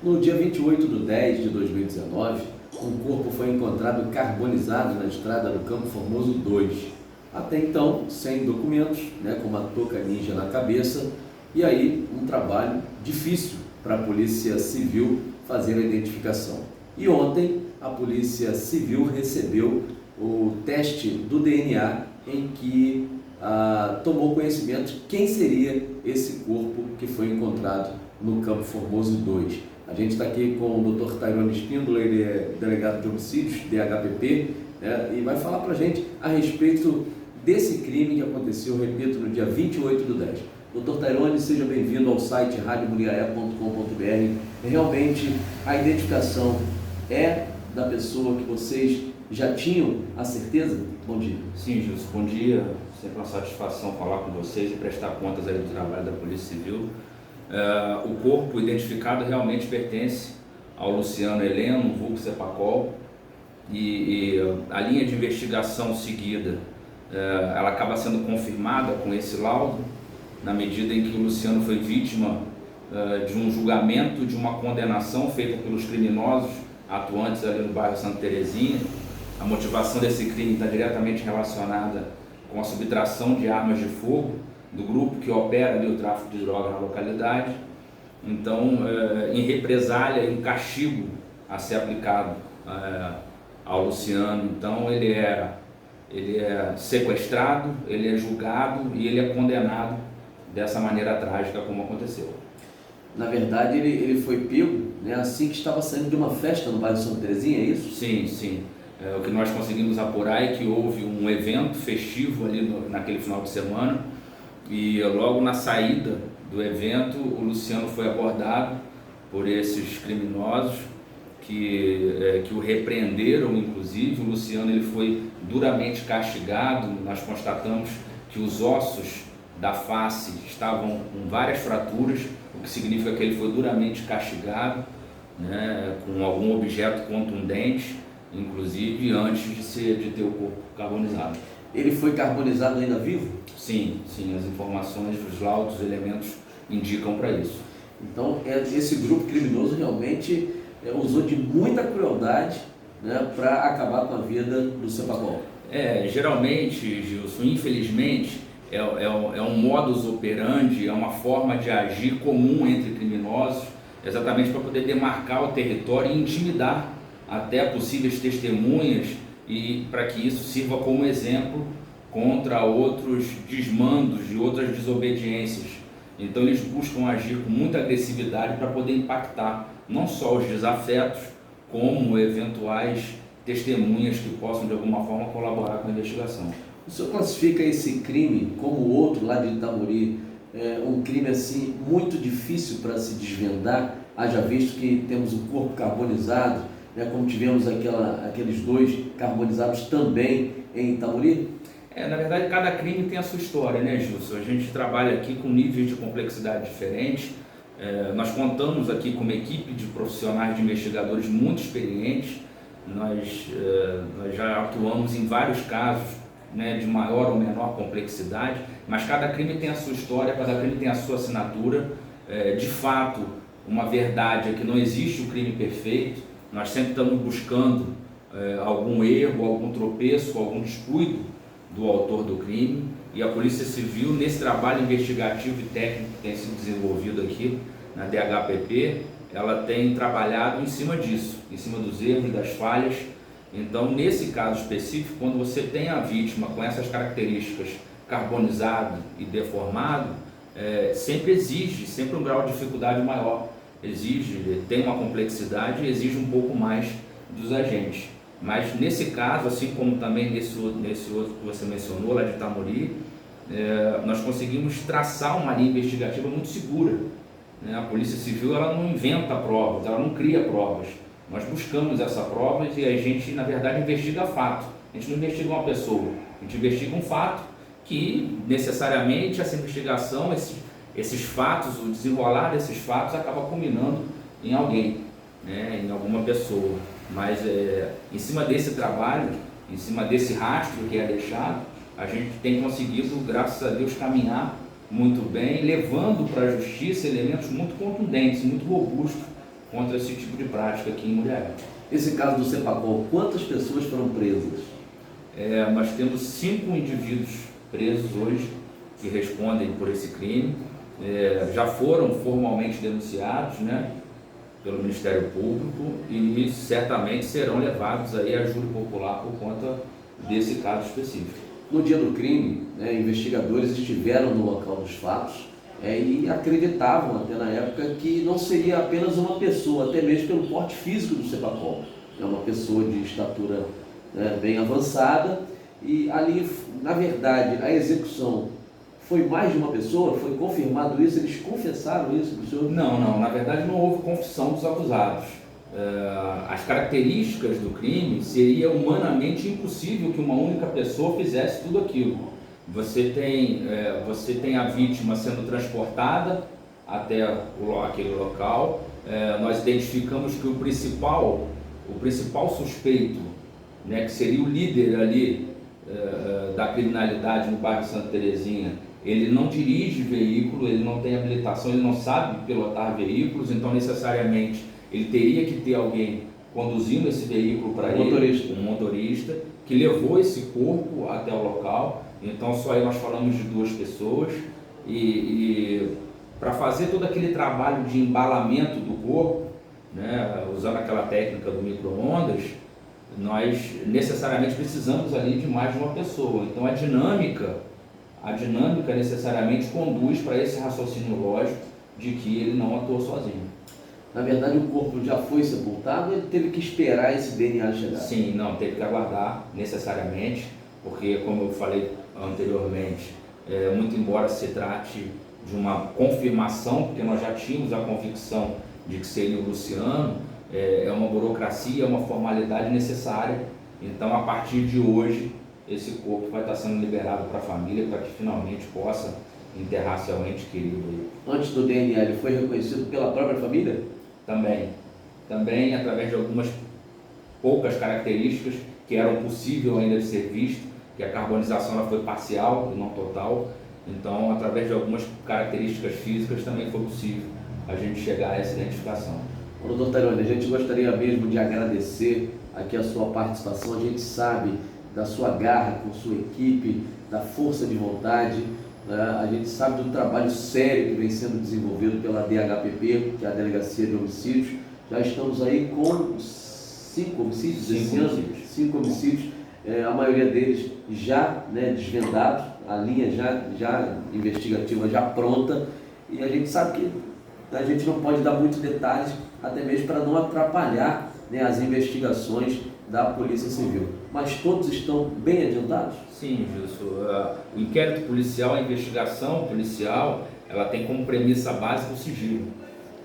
No dia 28/10/2019, um corpo foi encontrado carbonizado na estrada do Campo Formoso 2. Até então, sem documentos, com uma touca ninja na cabeça, e aí um trabalho difícil para a Polícia Civil fazer a identificação. E ontem a Polícia Civil recebeu o teste do DNA em que tomou conhecimento de quem seria esse corpo que foi encontrado no Campo Formoso 2. A gente está aqui com o Dr. Tairone Espíndola, ele é delegado de homicídios, DHPP, e vai falar para a gente a respeito desse crime que aconteceu, repito, no dia 28/10. Dr. Tairone, seja bem-vindo ao site radiomuriaé.com.br. Realmente a identificação é da pessoa que vocês já tinham a certeza? Bom dia. Sim, Gilson, bom dia. Sempre uma satisfação falar com vocês e prestar contas aí do trabalho da Polícia Civil. O corpo identificado realmente pertence ao Luciano Heleno, vulgo Cepacol, e a linha de investigação seguida, ela acaba sendo confirmada com esse laudo, na medida em que o Luciano foi vítima de um julgamento, de uma condenação feita pelos criminosos atuantes ali no bairro Santa Terezinha. A motivação desse crime está diretamente relacionada com a subtração de armas de fogo do grupo que opera ali o tráfico de droga na localidade. Então, em represália, em castigo a ser aplicado ao Luciano, então ele é sequestrado, ele é julgado e ele é condenado dessa maneira trágica como aconteceu. Na verdade, ele foi pego assim que estava saindo de uma festa no bairro Santa Terezinha, é isso? Sim, sim. O que nós conseguimos apurar é que houve um evento festivo ali naquele final de semana, e logo na saída do evento o Luciano foi abordado por esses criminosos que o repreenderam. Inclusive o Luciano ele foi duramente castigado. Nós constatamos que os ossos da face estavam com várias fraturas, o que significa que ele foi duramente castigado, com algum objeto contundente, inclusive antes de ter o corpo carbonizado. Ele foi carbonizado ainda vivo? Sim, as informações, os laudos, os elementos indicam para isso. Então, esse grupo criminoso realmente usou de muita crueldade para acabar com a vida do Cepacol. Geralmente, Gilson, infelizmente, é um modus operandi, é uma forma de agir comum entre criminosos, exatamente para poder demarcar o território e intimidar até possíveis testemunhas, e para que isso sirva como exemplo contra outros desmandos e outras desobediências. Então eles buscam agir com muita agressividade para poder impactar não só os desafetos, como eventuais testemunhas que possam de alguma forma colaborar com a investigação. O senhor classifica esse crime como o outro lá de Itamori, um crime assim muito difícil para se desvendar, haja visto que temos o corpo carbonizado, como tivemos aqueles dois carbonizados também em Itamori? Na verdade, cada crime tem a sua história, Gilson? A gente trabalha aqui com níveis de complexidade diferentes. Nós contamos aqui com uma equipe de profissionais, de investigadores muito experientes. Nós já atuamos em vários casos, de maior ou menor complexidade, mas cada crime tem a sua história, cada crime tem a sua assinatura. De fato, uma verdade é que não existe o crime perfeito. Nós sempre estamos buscando algum erro, algum tropeço, algum descuido do autor do crime, e a Polícia Civil, nesse trabalho investigativo e técnico que tem sido desenvolvido aqui na DHPP, ela tem trabalhado em cima disso, em cima dos erros, das falhas. Então, nesse caso específico, quando você tem a vítima com essas características, carbonizado e deformado, sempre um grau de dificuldade maior, tem uma complexidade e exige um pouco mais dos agentes. Mas nesse caso, assim como também nesse outro que você mencionou, lá de Itamori, nós conseguimos traçar uma linha investigativa muito segura. A Polícia Civil ela não inventa provas, ela não cria provas. Nós buscamos essas provas e a gente, na verdade, investiga fato. A gente não investiga uma pessoa, a gente investiga um fato que, necessariamente, essa investigação, esses fatos, o desenrolar desses fatos acaba culminando em alguém, em alguma pessoa. Mas em cima desse trabalho, em cima desse rastro que é deixado, a gente tem conseguido, graças a Deus, caminhar muito bem, levando para a justiça elementos muito contundentes, muito robustos, contra esse tipo de prática aqui em Mulher. Esse caso do Cepacol, quantas pessoas foram presas? Nós temos 5 indivíduos presos hoje que respondem por esse crime. Já foram formalmente denunciados, né, pelo Ministério Público e certamente serão levados aí a júri popular por conta desse caso específico. No dia do crime, investigadores estiveram no local dos fatos e acreditavam até na época que não seria apenas uma pessoa, até mesmo pelo porte físico do Cepacol. É uma pessoa de estatura bem avançada e ali, na verdade, a execução foi mais de uma pessoa? Foi confirmado isso? Eles confessaram isso para o senhor? Não, na verdade não houve confissão dos acusados. As características do crime, seria humanamente impossível que uma única pessoa fizesse tudo aquilo. Você tem a vítima sendo transportada até aquele local. Nós identificamos que o principal suspeito, né, que seria o líder ali da criminalidade no bairro Santa Terezinha, ele não dirige veículo, ele não tem habilitação, ele não sabe pilotar veículos, então necessariamente ele teria que ter alguém conduzindo esse veículo para ele, um motorista, que levou esse corpo até o local. Então só aí nós falamos de 2 pessoas e para fazer todo aquele trabalho de embalamento do corpo, né, usando aquela técnica do micro-ondas, nós necessariamente precisamos ali de mais de uma pessoa. Então a dinâmica necessariamente conduz para esse raciocínio lógico de que ele não atuou sozinho. Na verdade, o corpo já foi sepultado ou ele teve que esperar esse DNA chegar? Sim, não, teve que aguardar necessariamente, porque, como eu falei anteriormente, muito embora se trate de uma confirmação, porque nós já tínhamos a convicção de que seria o Luciano, é uma burocracia, é uma formalidade necessária. Então, a partir de hoje, esse corpo vai estar sendo liberado para a família, para que finalmente possa enterrar seu ente querido. Antes do DNA, ele foi reconhecido pela própria família? Também através de algumas poucas características que eram possível ainda de ser visto, que a carbonização ela foi parcial e não total. Então, através de algumas características físicas também foi possível a gente chegar a essa identificação. Doutor Tairone, a gente gostaria mesmo de agradecer aqui a sua participação. A gente sabe da sua garra com sua equipe, da força de vontade, né? A gente sabe do trabalho sério que vem sendo desenvolvido pela DHPP, que é a Delegacia de Homicídios. Já estamos aí com 5 homicídios esse ano, 5 homicídios, a maioria deles já desvendados, a linha já investigativa já pronta, e a gente sabe que a gente não pode dar muitos detalhes, até mesmo para não atrapalhar as investigações da Polícia Civil. Mas todos estão bem adiantados? Sim, Gilson. O inquérito policial, a investigação policial, ela tem como premissa básica o sigilo.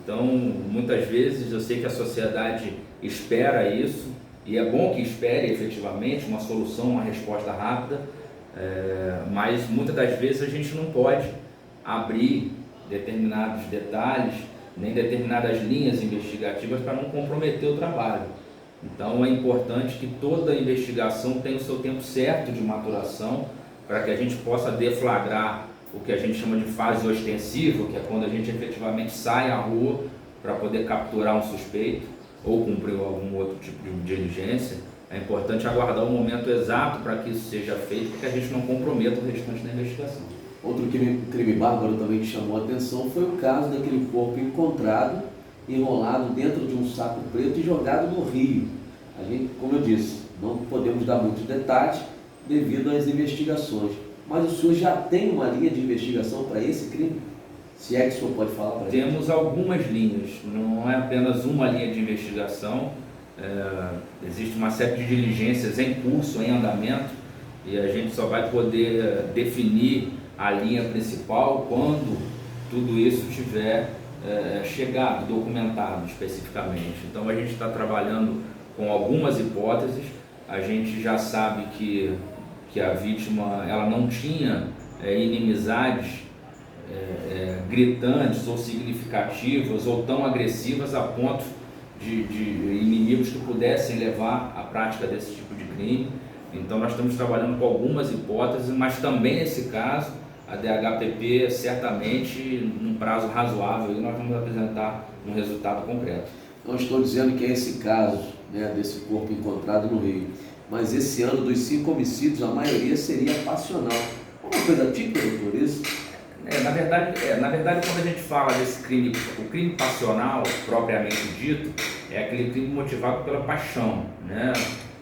Então, muitas vezes eu sei que a sociedade espera isso, e é bom que espere efetivamente uma solução, uma resposta rápida, mas muitas das vezes a gente não pode abrir determinados detalhes, nem determinadas linhas investigativas para não comprometer o trabalho. Então é importante que toda investigação tenha o seu tempo certo de maturação, para que a gente possa deflagrar o que a gente chama de fase ostensiva, que é quando a gente efetivamente sai à rua para poder capturar um suspeito ou cumprir algum outro tipo de diligência. É importante aguardar o momento exato para que isso seja feito, para que a gente não comprometa o restante da investigação. Outro crime bárbaro também que chamou a atenção foi o caso daquele corpo encontrado, enrolado dentro de um saco preto e jogado no rio. A gente, como eu disse, não podemos dar muitos detalhes devido às investigações. Mas o senhor já tem uma linha de investigação para esse crime? Se é que o senhor pode falar para a gente. Temos algumas linhas, não é apenas uma linha de investigação. Existe uma série de diligências em curso, em andamento, e a gente só vai poder definir a linha principal quando tudo isso tiver chegado, documentado especificamente. Então a gente está trabalhando com algumas hipóteses. A gente já sabe que a vítima ela não tinha inimizades gritantes ou significativas ou tão agressivas a ponto de inimigos que pudessem levar à prática desse tipo de crime. Então nós estamos trabalhando com algumas hipóteses, mas também nesse caso a DHPP certamente num prazo razoável e nós vamos apresentar um resultado concreto. Não estou dizendo que é esse caso, né, desse corpo encontrado no Rio, mas esse ano, dos 5 homicídios, a maioria seria passional. Uma coisa típica, doutor, isso? Na verdade, quando a gente fala desse crime, o crime passional, propriamente dito, é aquele crime motivado pela paixão, né?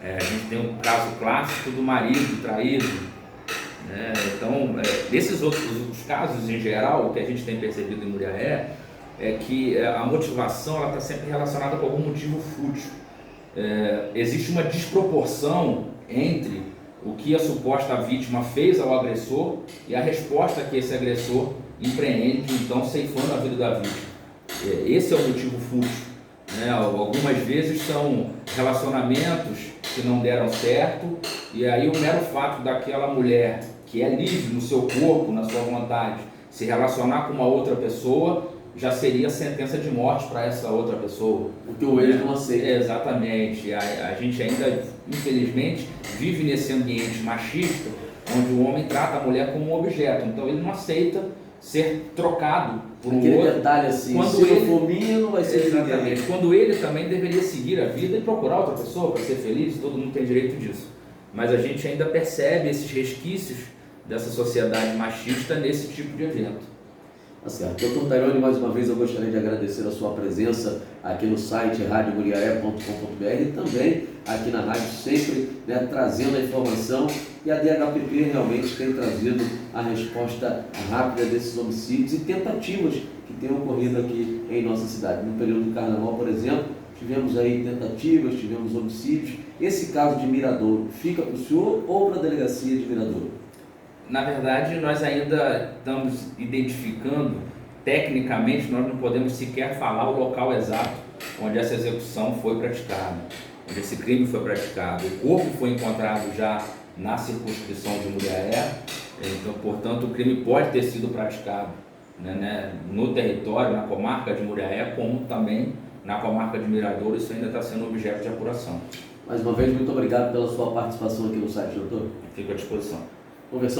A gente tem um caso clássico do marido traído, né? Então, desses outros os casos em geral, o que a gente tem percebido em Muriaé é que a motivação está sempre relacionada com algum motivo fútil. Existe uma desproporção entre o que a suposta vítima fez ao agressor e a resposta que esse agressor empreende, então ceifando a vida da vítima. Esse é o motivo fútil, né? Algumas vezes são relacionamentos que não deram certo, e aí o mero fato daquela mulher que é livre no seu corpo, na sua vontade, se relacionar com uma outra pessoa, já seria sentença de morte para essa outra pessoa. Porque o ex não aceita. Exatamente. A gente ainda, infelizmente, vive nesse ambiente machista, onde o homem trata a mulher como um objeto. Então ele não aceita ser trocado por um aquele outro. Detalhe assim, quando se ele for minha, não vai ser exatamente. Quando ele também deveria seguir a vida e procurar outra pessoa para ser feliz, todo mundo tem direito disso. Mas a gente ainda percebe esses resquícios dessa sociedade machista nesse tipo de evento. Tá certo. Doutor Tairone, mais uma vez eu gostaria de agradecer a sua presença aqui no site radiomuriaé.com.br e também aqui na rádio, sempre, né, trazendo a informação, e a DHPP realmente tem trazido a resposta rápida desses homicídios e tentativas que têm ocorrido aqui em nossa cidade. No período do Carnaval, por exemplo, tivemos aí tentativas, tivemos homicídios. Esse caso de Miradouro fica para o senhor ou para a delegacia de Miradouro? Na verdade, nós ainda estamos identificando, tecnicamente, nós não podemos sequer falar o local exato onde essa execução foi praticada, onde esse crime foi praticado. O corpo foi encontrado já na circunscrição de Muriaé, então, portanto, o crime pode ter sido praticado, né, no território, na comarca de Muriaé, como também na comarca de Miradouro. Isso ainda está sendo objeto de apuração. Mais uma vez, muito obrigado pela sua participação aqui no site, doutor. Fico à disposição. Conversamos